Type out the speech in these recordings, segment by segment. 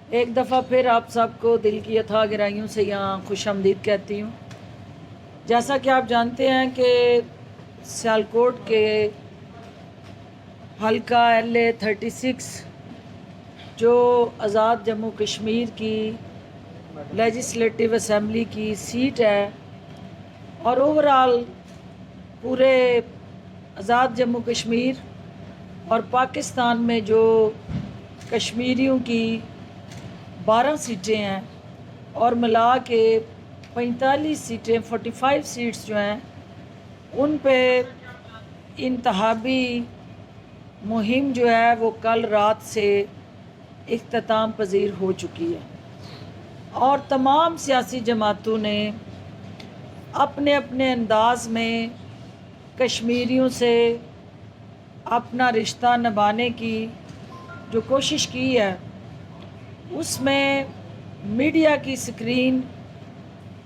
ایک دفعہ پھر آپ سب کو دل کی اتھاہ گہرائیوں سے یہاں خوش آمدید کہتی ہوں۔ جیسا کہ آپ جانتے ہیں کہ سیالکوٹ کے حلقہ LA36 جو آزاد جموں کشمیر کی لیجسلیٹو اسمبلی کی سیٹ ہے اور اوورال پورے آزاد جموں کشمیر اور پاکستان میں جو کشمیریوں کی 12 سیٹیں ہیں اور ملا کے 45 سیٹیں 45 سیٹس جو ہیں ان پہ انتخابی مہم جو ہے وہ کل رات سے اختتام پذیر ہو چکی ہے اور تمام سیاسی جماعتوں نے اپنے اپنے انداز میں کشمیریوں سے اپنا رشتہ نبھانے کی جو کوشش کی ہے اس میں میڈیا کی سکرین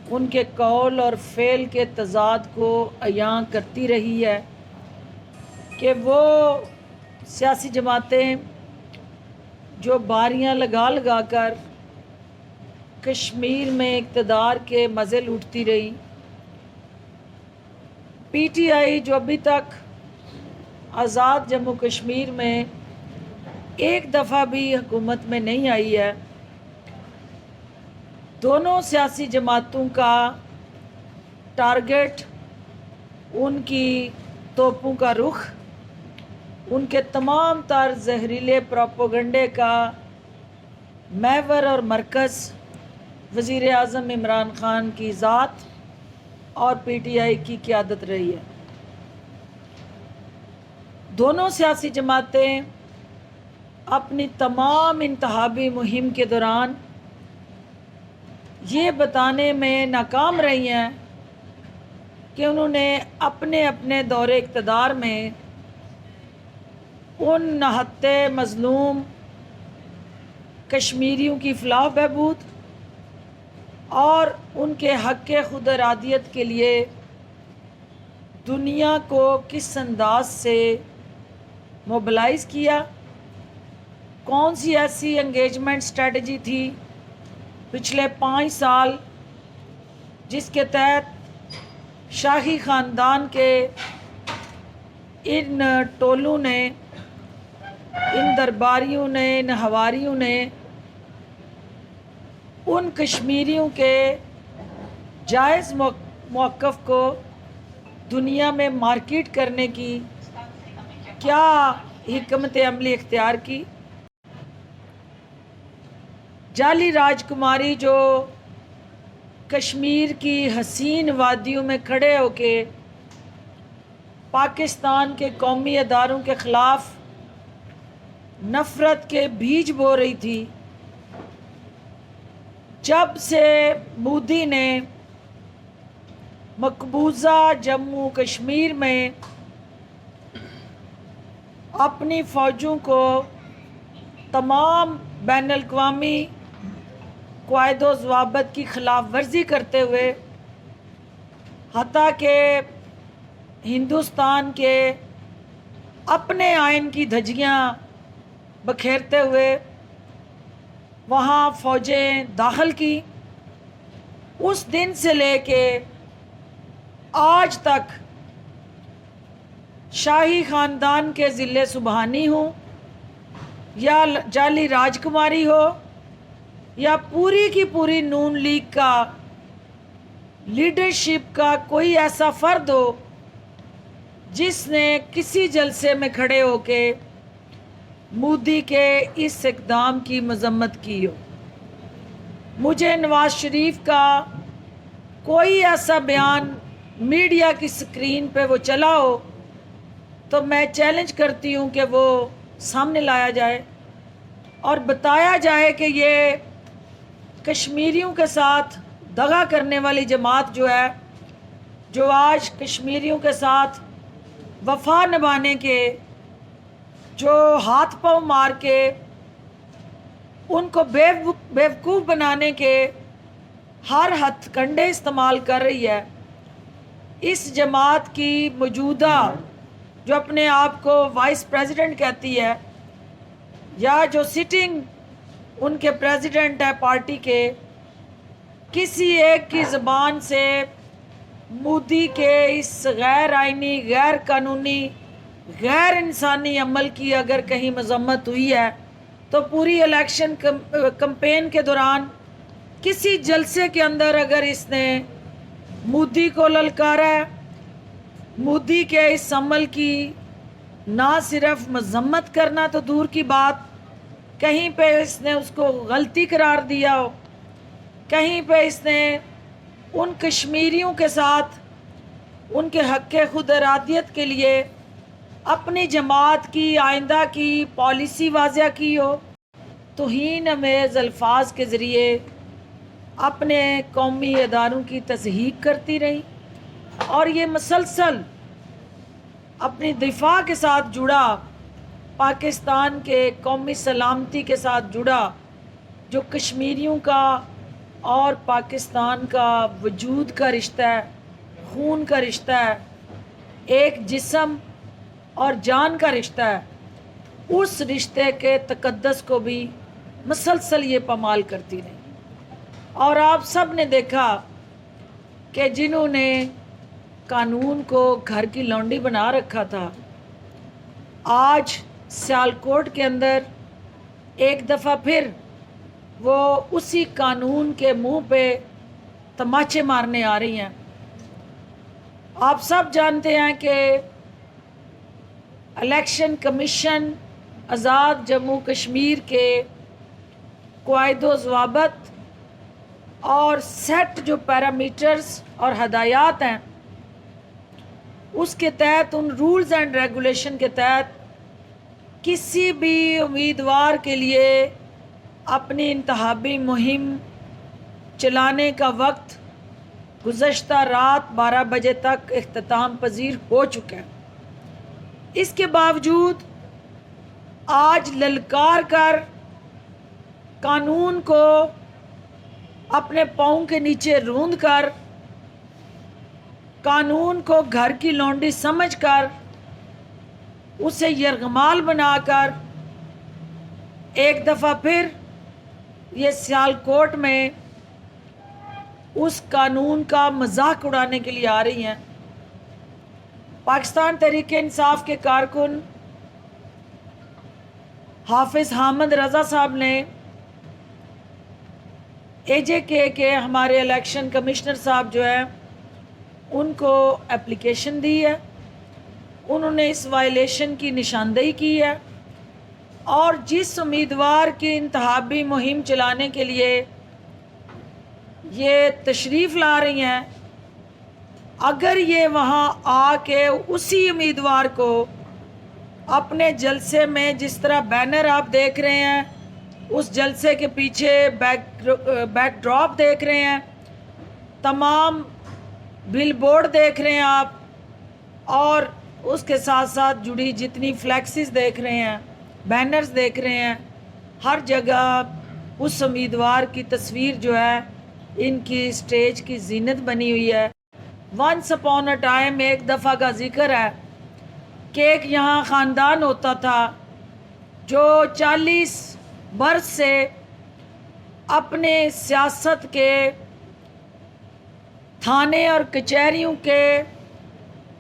ان کے قول اور فعل کے تضاد کو عیاں کرتی رہی ہے کہ وہ سیاسی جماعتیں جو باریاں لگا لگا کر کشمیر میں اقتدار کے مزے لوٹتی رہی، PTI جو ابھی تک آزاد جموں کشمیر میں ایک دفعہ بھی حکومت میں نہیں آئی ہے، دونوں سیاسی جماعتوں کا ٹارگٹ ان کی توپوں کا رخ، ان کے تمام تر زہریلے پروپیگنڈے کا محور اور مرکز وزیر اعظم عمران خان کی ذات اور PTI کی قیادت رہی ہے۔ دونوں سیاسی جماعتیں اپنی تمام انتخابی مہم کے دوران یہ بتانے میں ناکام رہی ہیں کہ انہوں نے اپنے اپنے دور اقتدار میں ان نہتے مظلوم کشمیریوں کی فلاح و بہبود اور ان کے حق خود ارادیت کے لیے دنیا کو کس انداز سے موبلائز کیا، کون سی ایسی انگیجمنٹ اسٹریٹجی تھی پچھلے 5 سال جس کے تحت شاہی خاندان کے ان ٹولوں نے، ان درباریوں نے، ان حواریوں نے ان کشمیریوں کے جائز موقف کو دنیا میں مارکیٹ کرنے کی کیا حکمت عملی اختیار کی۔ جعلی راجکماری جو کشمیر کی حسین وادیوں میں کھڑے ہو کے پاکستان کے قومی اداروں کے خلاف نفرت کے بیج بو رہی تھی، جب سے مودی نے مقبوضہ جموں کشمیر میں اپنی فوجوں کو تمام بین الاقوامی قواعد و ضوابط کی خلاف ورزی کرتے ہوئے حتیٰ کہ ہندوستان کے اپنے آئین کی دھجیاں بکھیرتے ہوئے وہاں فوجیں داخل کی، اس دن سے لے کے آج تک شاہی خاندان کے ذل سبحانی ہوں یا جعلی راجکماری ہو یا پوری کی پوری نون لیگ کا لیڈرشپ کا کوئی ایسا فرد ہو جس نے کسی جلسے میں کھڑے ہو کے مودی کے اس اقدام کی مذمت کی ہو۔ مجھے نواز شریف کا کوئی ایسا بیان میڈیا کی سکرین پہ وہ چلا ہو تو میں چیلنج کرتی ہوں کہ وہ سامنے لایا جائے اور بتایا جائے کہ یہ کشمیریوں کے ساتھ دغا کرنے والی جماعت جو ہے، جو آج کشمیریوں کے ساتھ وفا نبھانے کے، جو ہاتھ پاؤں مار کے ان کو بیوقوف بنانے کے ہر ہتھ کنڈے استعمال کر رہی ہے، اس جماعت کی موجودہ جو اپنے آپ کو وائس پریزیڈنٹ کہتی ہے یا جو سٹنگ उनके प्रेसिडेंट है पार्टी के, किसी एक की ज़बान से मोदी के इस गैर आइनी, गैर कानूनी, गैर इंसानी अमल की अगर कहीं मजम्मत हुई है तो पूरी इलेक्शन कैंपेन के दौरान किसी जलसे के अंदर अगर इसने मोदी को ललकारा है, मोदी के इस अमल की ना सिर्फ मजम्मत करना तो दूर की बात, कहीं पे इसने उसको गलती करार दिया हो, कहीं पे इसने उन कश्मीरियों के साथ उनके हक़ खुद इरादियत के लिए अपनी जमात की आइंदा की पॉलिसी वाज़ह की हो, तौहीन अमेज़ अल्फाज के ज़रिए अपने कौमी इदारों की तज़हीक करती रही। और ये मसलसल अपनी दिफा के साथ जुड़ा, पाकिस्तान के कौमी सलामती के साथ जुड़ा, जो कश्मीरियों का और पाकिस्तान का वजूद का रिश्ता है, खून का रिश्ता है, एक जिस्म और जान का रिश्ता है, उस रिश्ते के तकद्दस को भी मसलसल ये पमाल करती रही। और आप सब ने देखा कि जिन्होंने कानून को घर की लौंडी बना रखा था, आज सियालकोट के अंदर एक दफ़ा फिर वो उसी कानून के मुंह पे तमाचे मारने आ रही हैं। आप सब जानते हैं कि इलेक्शन कमीशन आज़ाद जम्मू कश्मीर के क़वाइदो ज़वाबित और सेट जो पैरामीटर्स और हदायत हैं, उसके तहत, उन रूल्स एंड रेगुलेशन के तहत किसी भी उम्मीदवार के लिए अपनी इंतखाबी मुहिम चलाने का वक्त गुज़श्ता रात 12 बजे तक इख्तिताम पजीर हो चुका है। इसके बावजूद आज ललकार कर कानून को अपने पाँव के नीचे रूंद कर, कानून को घर की लौंडी समझकर, उसे यरगमाल बनाकर एक दफ़ा फिर ये सियालकोट में उस कानून का मजाक उड़ाने के लिए आ रही हैं। पाकिस्तान तहरीक इंसाफ के कारकुन हाफिज़ हामिद रज़ा साहब ने AJK के हमारे इलेक्शन कमिश्नर साहब जो है उनको एप्लीकेशन दी है। उन्होंने इस वायलेशन की निशानदेही की है और जिस उम्मीदवार की इंतखाबी मुहिम चलाने के लिए ये तशरीफ़ ला रही हैं, अगर ये वहाँ आके उसी उम्मीदवार को अपने जलसे में, जिस तरह बैनर आप देख रहे हैं, उस जलसे के पीछे बैकड्रॉप देख रहे हैं, तमाम बिलबोर्ड देख रहे हैं आप, और उसके साथ साथ जुड़ी जितनी फ्लैक्सेस देख रहे हैं, बैनर्स देख रहे हैं, हर जगह उस उम्मीदवार की तस्वीर जो है इनकी स्टेज की जीनत बनी हुई है। वंस अपॉन अ टाइम एक दफ़ा का जिक्र है कि एक यहाँ ख़ानदान होता था जो 40 बरस से अपने सियासत के थाने और कचहरियों के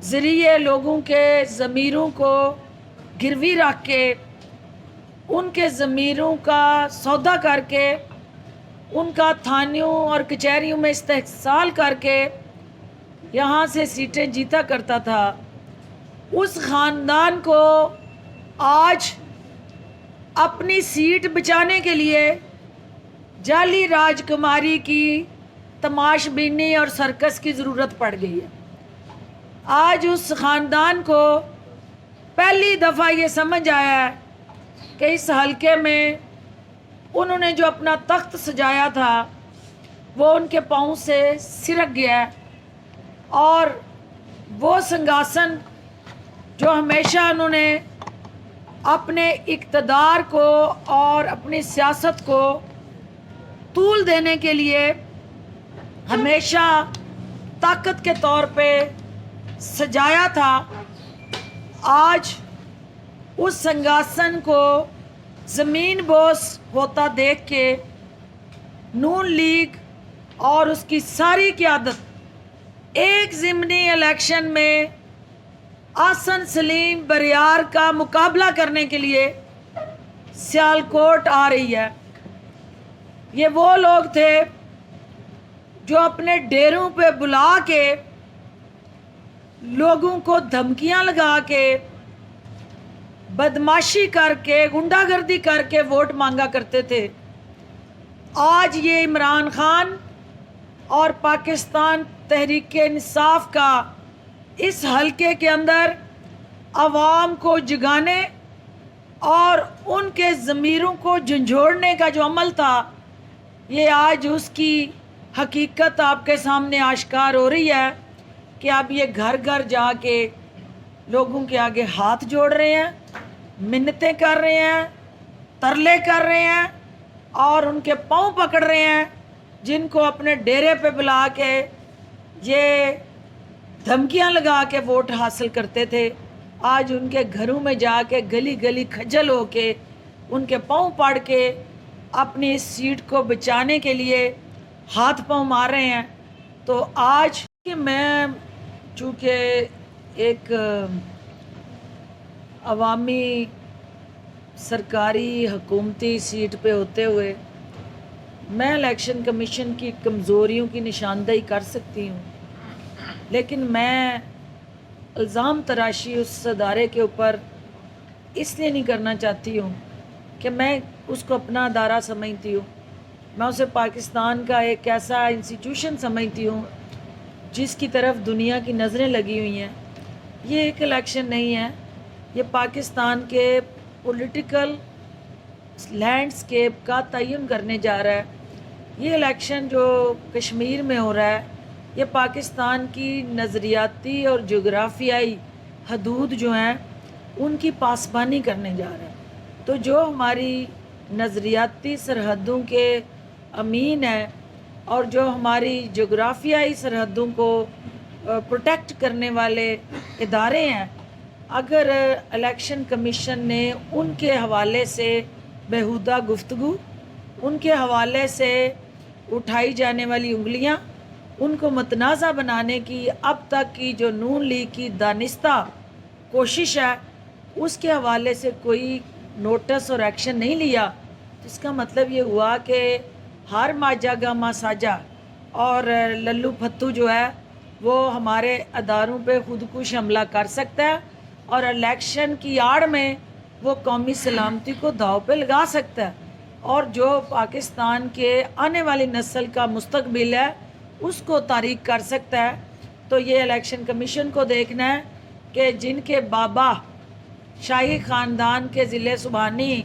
ज़रिए लोगों के ज़मीरों को गिरवी रख के, उनके ज़मीरों का सौदा करके, उनका थानों और कचहरियों में इस्तेहसाल करके यहाँ से सीटें जीता करता था। उस ख़ानदान को आज अपनी सीट बचाने के लिए जाली राजकुमारी की तमाशबीनी और सर्कस की ज़रूरत पड़ गई है। आज उस ख़ानदान को पहली दफ़ा ये समझ आया है कि इस हलके में उन्होंने जो अपना तख्त सजाया था वो उनके पाँव से सिरक गया है, और वो सिंहासन जो हमेशा उन्होंने अपने इक़्तिदार को और अपनी सियासत को तूल देने के लिए हमेशा ताकत के तौर पे सजाया था, आज उस सिंहासन को ज़मीन बोस होता देख के नून लीग और उसकी सारी क़यादत एक ज़िमनी इलेक्शन में आसन सलीम बरियार का मुकाबला करने के लिए सियालकोट आ रही है। ये वो लोग थे जो अपने डेरों पे बुला के लोगों को धमकियां लगा के बदमाशी करके गुंडागर्दी करके वोट मांगा करते थे। आज ये इमरान खान और पाकिस्तान तहरीक इंसाफ का इस हलके के अंदर आवाम को जगाने और उनके ज़मीरों को झंझोड़ने का जो अमल था, ये आज उसकी हकीकत आपके सामने आश्कार हो रही है कि अब ये घर घर जाके लोगों के आगे हाथ जोड़ रहे हैं, मिन्नतें कर रहे हैं, तरले कर रहे हैं और उनके पाँव पकड़ रहे हैं, जिनको अपने डेरे पे बुला के ये धमकियां लगा के वोट हासिल करते थे। आज उनके घरों में जाके गली गली खज्जल होके उनके पाँव पड़ के अपनी इस सीट को बचाने के लिए हाथ पाँव मार रहे हैं। तो आज कि मैं चूँकि एक अवामी सरकारी हुकूमती सीट पे होते हुए मैं इलेक्शन कमीशन की कमज़ोरियों की निशानदेही कर सकती हूँ, लेकिन मैं इल्ज़ाम तराशी उस अदारे के ऊपर इसलिए नहीं करना चाहती हूँ कि मैं उसको अपना अदारा समझती हूँ। मैं उसे पाकिस्तान का एक ऐसा इंस्टीट्यूशन समझती हूँ जिसकी तरफ दुनिया की नज़रें लगी हुई हैं। ये एक इलेक्शन नहीं है, ये पाकिस्तान के पॉलिटिकल लैंडस्केप का तयन करने जा रहा है। ये इलेक्शन जो कश्मीर में हो रहा है, ये पाकिस्तान की नज़रियाती और जोग्राफियाई हदूद जो हैं उनकी पासबानी करने जा रहा है। तो जो हमारी नज़रियाती सरहदों के अमीन हैं और जो हमारी जोग्राफियाई सरहदों को प्रोटेक्ट करने वाले इदारे हैं, अगर इलेक्शन कमीशन ने उनके हवाले से बेहुदा गुफ्तगू, उनके हवाले से उठाई जाने वाली उंगलियां, उनको मतनाज़ा बनाने की अब तक की जो नून लीग की दानिस्ता कोशिश है, उसके हवाले से कोई नोटिस और एक्शन नहीं लिया, तो इसका मतलब ये हुआ कि हर माजा गामा साजा और लल्लू फत्तू जो है वो हमारे अदारों पे खुदकुश हमला कर सकता है और इलेक्शन की आड़ में वो कौमी सलामती को दाव पे लगा सकता है और जो पाकिस्तान के आने वाली नस्ल का मुस्तकबिल है उसको तारीक कर सकता है। तो ये इलेक्शन कमीशन को देखना है कि जिनके बाबा शाही ख़ानदान के ज़िले सुबहानी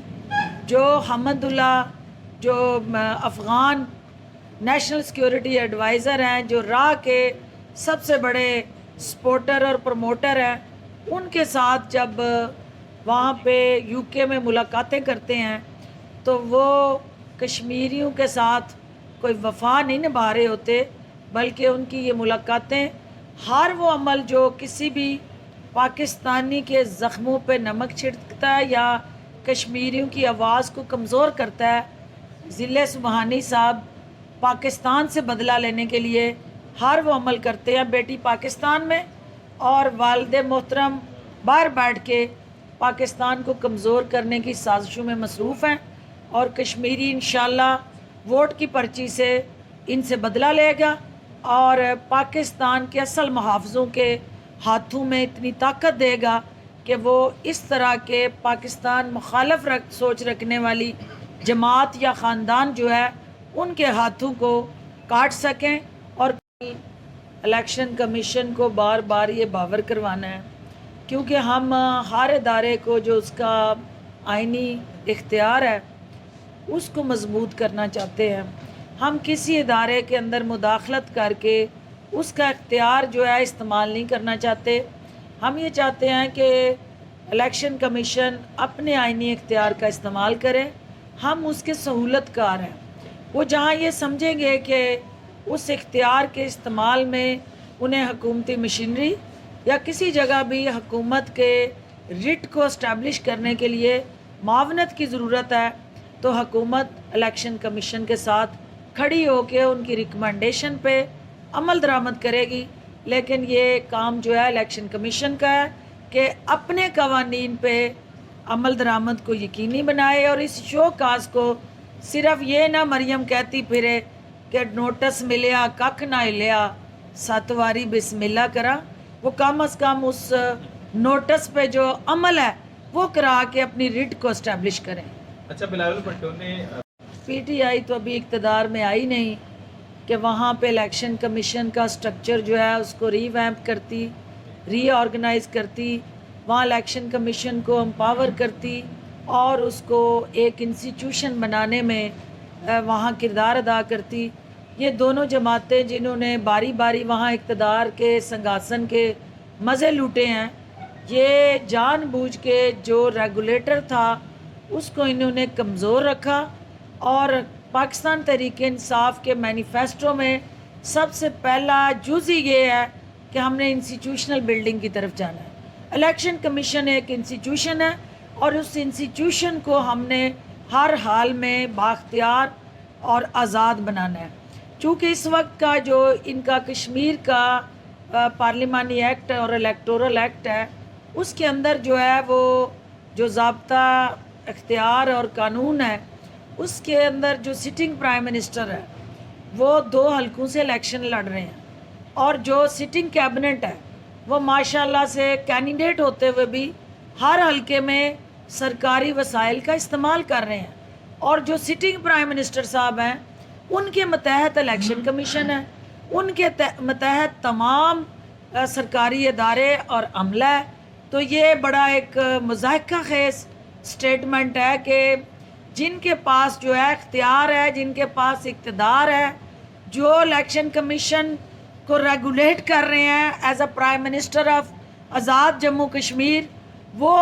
जो हमदुल्ला जो अफ़गान नेशनल सिक्योरिटी एडवाइज़र हैं, जो राह के सबसे बड़े सपोर्टर और प्रमोटर हैं, उनके साथ जब वहाँ पे यूके में मुलाकातें करते हैं तो वो कश्मीरियों के साथ कोई वफा नहीं निभा रहे होते, बल्कि उनकी ये मुलाकातें हर वो अमल जो किसी भी पाकिस्तानी के ज़ख्मों पे नमक छिड़कता है या कश्मीरियों की आवाज़ को कमज़ोर करता है, ज़िले सुबहानी साहब पाकिस्तान से बदला लेने के लिए हर वो अमल करते हैं बेटी पाकिस्तान में, और वालिद मोहतरम बाहर बैठ के पाकिस्तान को कमज़ोर करने की साजिशों में मसरूफ़ हैं। और कश्मीरी इंशाल्लाह वोट की पर्ची से इनसे बदला लेगा और पाकिस्तान के असल मुहाफ़िज़ों के हाथों में इतनी ताकत देगा कि वो इस तरह के पाकिस्तान मुखालफ सोच रखने वाली जमात या ख़ानदान जो है उनके हाथों को काट सकें। और इलेक्शन कमीशन को बार बार ये बावर करवाना है, क्योंकि हम हर इदारे को जो उसका आइनी इख्तियार है उसको मजबूत करना चाहते हैं। हम किसी इदारे के अंदर मुदाखलत करके उसका इख्तियार जो है इस्तेमाल नहीं करना चाहते। हम ये चाहते हैं कि इलेक्शन कमीशन अपने आइनी इख्तियार का इस्तेमाल करे। हम उसके सहूलतकार हैं। वो जहाँ ये समझेंगे कि उस इख्तियार के इस्तेमाल में उन्हें हुकूमती मशीनरी या किसी जगह भी हुकूमत के रिट को इस्टेब्लिश करने के लिए معاونت کی ضرورت ہے تو حکومت الیکشن کمیشن کے ساتھ کھڑی ہو کے ان کی ریکمنڈیشن پہ عمل درآمد کرے گی، لیکن یہ کام جو ہے الیکشن کمیشن کا ہے کہ اپنے قوانین پہ عمل درآمد کو یقینی بنائے، اور اس شو کاز کو صرف یہ نہ مریم کہتی پھرے کہ نوٹس ملیا ککھ نہ ہلیا 7 واری بسم اللہ کرا، وہ کم از کم اس نوٹس پہ جو عمل ہے وہ کرا کے اپنی ریٹ کو اسٹیبلش کریں۔ اچھا، بلاول بھٹو نے پی ٹی آئی تو ابھی اقتدار میں آئی نہیں کہ وہاں پہ الیکشن کمیشن کا سٹرکچر جو ہے اس کو ری ویمپ کرتی، ری آرگنائز کرتی، وہاں الیکشن کمیشن کو امپاور کرتی اور اس کو ایک انسٹیٹیوشن بنانے میں وہاں کردار ادا کرتی۔ یہ دونوں جماعتیں جنہوں نے باری باری وہاں اقتدار کے سنگھاسن کے مزے لوٹے ہیں، یہ جان بوجھ کے جو ریگولیٹر تھا اس کو انہوں نے کمزور رکھا، اور پاکستان تحریک انصاف کے مینیفیسٹو میں سب سے پہلا جز ہی یہ ہے کہ ہم نے انسٹیٹیوشنل بلڈنگ کی طرف جانا ہے۔ الیکشن کمیشن ایک انسٹیٹیوشن ہے اور اس انسٹیٹیوشن کو ہم نے ہر حال میں بااختیار اور آزاد بنانا ہے۔ چونکہ اس وقت کا جو ان کا کشمیر کا پارلیمانی ایکٹ اور الیکٹورل ایکٹ ہے، اس کے اندر جو ہے وہ جو ضابطہ اختیار اور قانون ہے، اس کے اندر جو سٹنگ پرائم منسٹر ہے وہ 2 حلقوں سے الیکشن لڑ رہے ہیں، اور جو سٹنگ کیبنٹ ہے وہ ماشاءاللہ سے کینڈیڈیٹ ہوتے ہوئے بھی ہر حلقے میں سرکاری وسائل کا استعمال کر رہے ہیں، اور جو سٹنگ پرائم منسٹر صاحب ہیں ان کے متحد الیکشن کمیشن ہے، ان کے متحد تمام سرکاری ادارے اور عملہ ہے۔ تو یہ بڑا ایک مضحکہ خیز سٹیٹمنٹ ہے کہ جن کے پاس جو ہے اختیار ہے، جن کے پاس اقتدار ہے، جو الیکشن کمیشن کو ریگولیٹ کر رہے ہیں as a prime minister of Azad Jammu Kashmir, وہ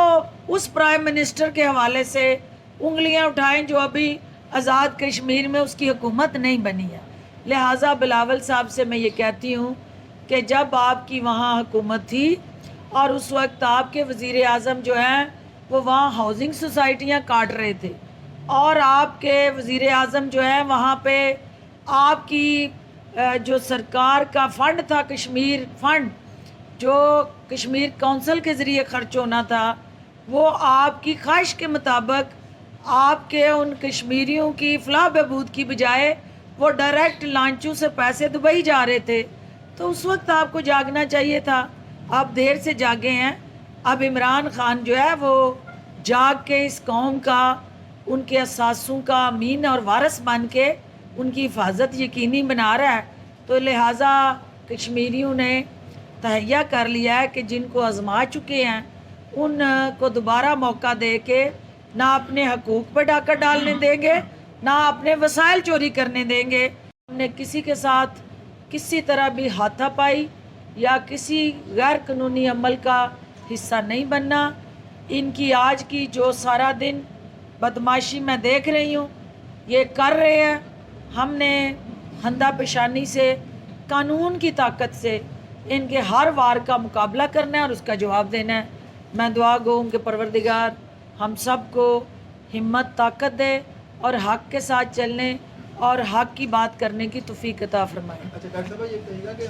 اس پرائم منسٹر کے حوالے سے انگلیاں اٹھائیں جو ابھی آزاد کشمیر میں اس کی حکومت نہیں بنی ہے۔ لہٰذا بلاول صاحب سے میں یہ کہتی ہوں کہ جب آپ کی وہاں حکومت تھی اور اس وقت آپ کے وزیر اعظم جو ہیں وہ وہاں ہاؤسنگ سوسائٹیاں کاٹ رہے تھے، اور آپ کے وزیر اعظم جو ہیں وہاں پہ آپ کی جو سرکار کا فنڈ تھا، کشمیر فنڈ جو کشمیر کونسل کے ذریعے خرچ ہونا تھا، وہ آپ کی خواہش کے مطابق آپ کے ان کشمیریوں کی فلاح بہبود کی بجائے وہ ڈائریکٹ لانچوں سے پیسے دبئی جا رہے تھے۔ تو اس وقت آپ کو جاگنا چاہیے تھا، آپ دیر سے جاگے ہیں۔ اب عمران خان جو ہے وہ جاگ کے اس قوم کا، ان کے اثاثوں کا امین اور وارث بن کے ان کی حفاظت یقینی بنا رہا ہے۔ تو لہٰذا کشمیریوں نے تہیہ کر لیا ہے کہ جن کو آزما چکے ہیں ان کو دوبارہ موقع دے کے نہ اپنے حقوق پہ ڈاکہ ڈالنے دیں گے، نہ اپنے وسائل چوری کرنے دیں گے۔ ہم نے کسی کے ساتھ کسی طرح بھی ہاتھا پائی یا کسی غیر قانونی عمل کا حصہ نہیں بننا۔ ان کی آج کی جو سارا دن بدماشی میں دیکھ رہی ہوں یہ کر رہے ہیں، ہم نے ہندہ پیشانی سے قانون کی طاقت سے ان کے ہر وار کا مقابلہ کرنا ہے اور اس کا جواب دینا ہے۔ میں دعا گو ہوں کہ پروردگار ہم سب کو ہمت طاقت دے اور حق کے ساتھ چلنے اور حق کی بات کرنے کی توفیق عطا فرمائے۔ اچھا ڈاکٹر صاحب یہ کہیے گا کہ